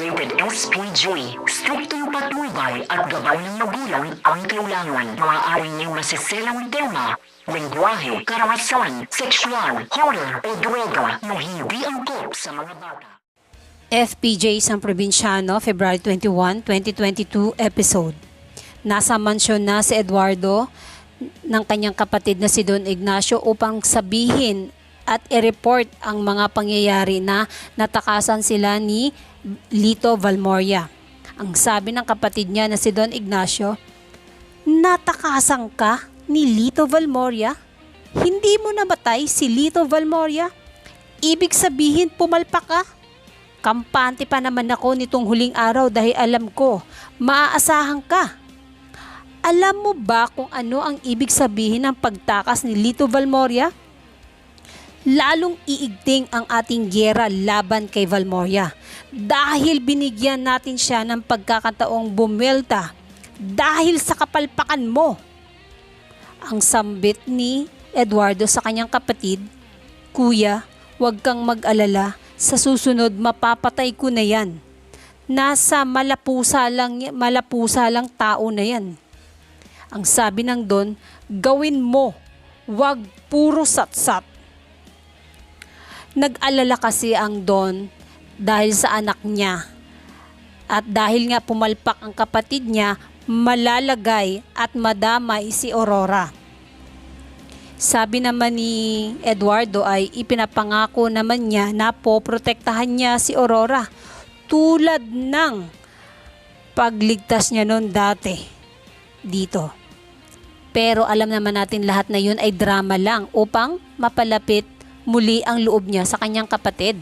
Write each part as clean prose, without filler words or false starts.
Rated SPG. Striktong patnubay at gabay ng magulang ang kailangan. Maaaring niyong masiselang tema, lengguwahe, karahasan, sexual, horror o droga na hindi angkop sa mga bata. FPJ San Provinciano, February 21, 2022 episode. Nasa mansyon na si Eduardo ng kanyang kapatid na si Don Ignacio upang sabihin at i-report ang mga pangyayari na natakasan sila ni Lito Valmoria. Ang sabi ng kapatid niya na si Don Ignacio, "Natakasan ka ni Lito Valmoria? Hindi mo namatay si Lito Valmoria? Ibig sabihin pumalpak ka? Kampante pa naman ako nitong huling araw dahil alam ko, maaasahan ka. Alam mo ba kung ano ang ibig sabihin ng pagtakas ni Lito Valmoria? Lalong iigting ang ating giyera laban kay Valmoria dahil binigyan natin siya ng pagkakataong bumelta dahil sa kapalpakan mo." Ang sambit ni Eduardo sa kanyang kapatid, "Kuya, huwag kang mag-alala. Sa susunod mapapatay ko na yan. Nasa malapusa lang tao na yan." Ang sabi ng Don, "Gawin mo, wag puro satsat." Nag-alala kasi ang Don dahil sa anak niya. At dahil nga pumalpak ang kapatid niya, malalagay at madamay si Aurora. Sabi naman ni Eduardo ay ipinapangako naman niya na poprotektahan niya si Aurora tulad ng pagligtas niya noon dati dito. Pero alam naman natin lahat na yun ay drama lang upang mapalapit muli ang loob niya sa kanyang kapatid.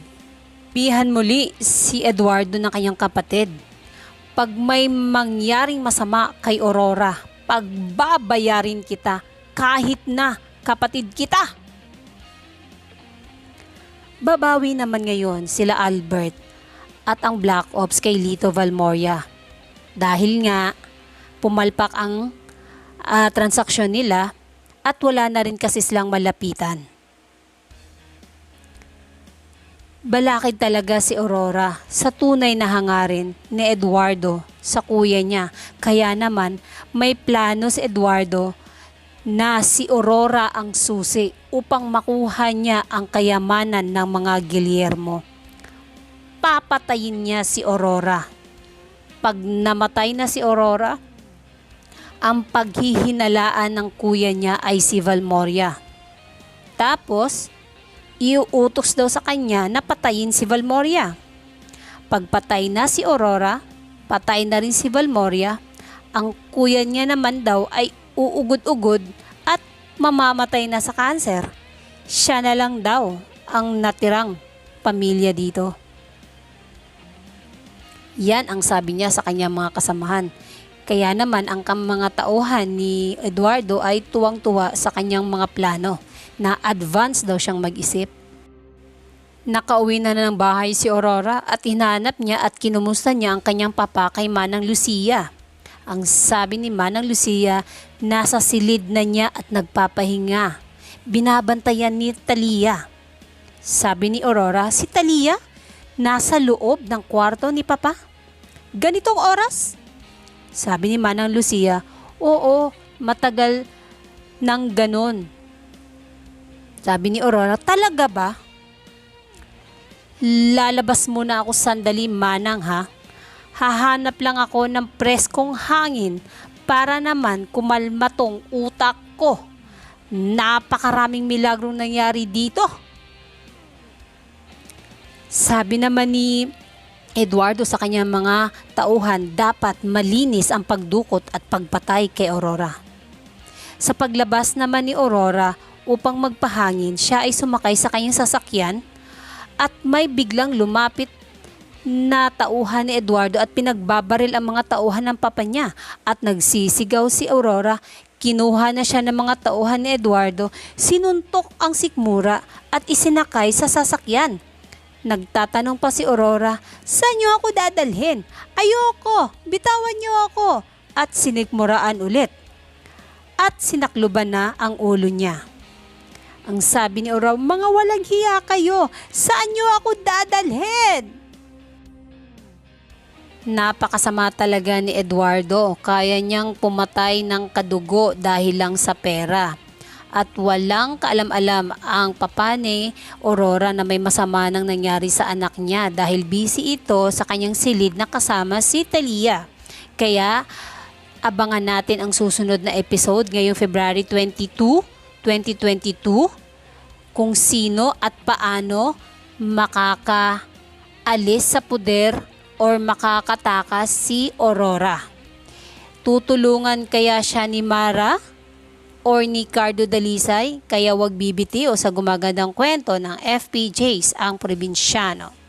Bihan muli si Eduardo ng kanyang kapatid. "Pag may mangyaring masama kay Aurora, pagbabayarin kita kahit na kapatid kita." Babawi naman ngayon sila Albert at ang Black Ops kay Lito Valmoria. Dahil nga pumalpak ang transaksyon nila at wala na rin kasi silang malapitan. Balakid talaga si Aurora sa tunay na hangarin ni Eduardo sa kuya niya. Kaya naman may plano si Eduardo na si Aurora ang susi upang makuha niya ang kayamanan ng mga Guillermo. Papatayin niya si Aurora. Pag namatay na si Aurora, ang paghihinalaan ng kuya niya ay si Valmoria. Tapos, iuutos daw sa kanya na patayin si Valmoria. Pagpatay na si Aurora, patay na rin si Valmoria. Ang kuya niya naman daw ay uugod-ugod at mamamatay na sa kanser. Siya na lang daw ang natirang pamilya dito. Yan ang sabi niya sa kanyang mga kasamahan. Kaya naman ang mga tauhan ni Eduardo ay tuwang-tuwa sa kanyang mga plano na advance daw siyang mag-isip. Nakauwi na ng bahay si Aurora at hinanap niya at kinumusta niya ang kanyang papa kay Manang Lucia. Ang sabi ni Manang Lucia, nasa silid na niya at nagpapahinga. Binabantayan ni Talia. Sabi ni Aurora, "Si Talia? Nasa loob ng kwarto ni papa? Ganitong oras?" Sabi ni Manang Lucia, "Oo, matagal nang ganon." Sabi ni Aurora, "Talaga ba? Lalabas muna ako sandali, Manang, ha? Hahanap lang ako ng preskong hangin para naman kumalma tong utak ko. Napakaraming milagrong nangyari dito." Sabi naman ni Eduardo sa kanyang mga tauhan, dapat malinis ang pagdukot at pagpatay kay Aurora. Sa paglabas naman ni Aurora upang magpahangin, siya ay sumakay sa kanyang sasakyan at may biglang lumapit na tauhan ni Eduardo at pinagbabaril ang mga tauhan ng papa niya at nagsisigaw si Aurora. Kinuha na siya ng mga tauhan ni Eduardo, sinuntok ang sikmura at isinakay sa sasakyan. Nagtatanong pa si Aurora, "Saan niyo ako dadalhin? Ayoko, bitawan niyo ako." At sinikmuraan ulit. At sinakluban na ang ulo niya. Ang sabi ni Aurora, "Mga walang hiya kayo, saan niyo ako dadalhin?" Napakasama talaga ni Eduardo. Kaya niyang pumatay ng kadugo dahil lang sa pera. At walang kaalam-alam ang papa ni Aurora na may masama nang nangyari sa anak niya dahil busy ito sa kanyang silid na kasama si Talia. Kaya abangan natin ang susunod na episode ngayong February 22, 2022 kung sino at paano makakaalis sa puder or makakatakas si Aurora. Tutulungan kaya siya ni Mara or ni Cardo Dalisay? Kaya wag bibitiw sa gumagandang kwento ng FPJs ang probinsyano.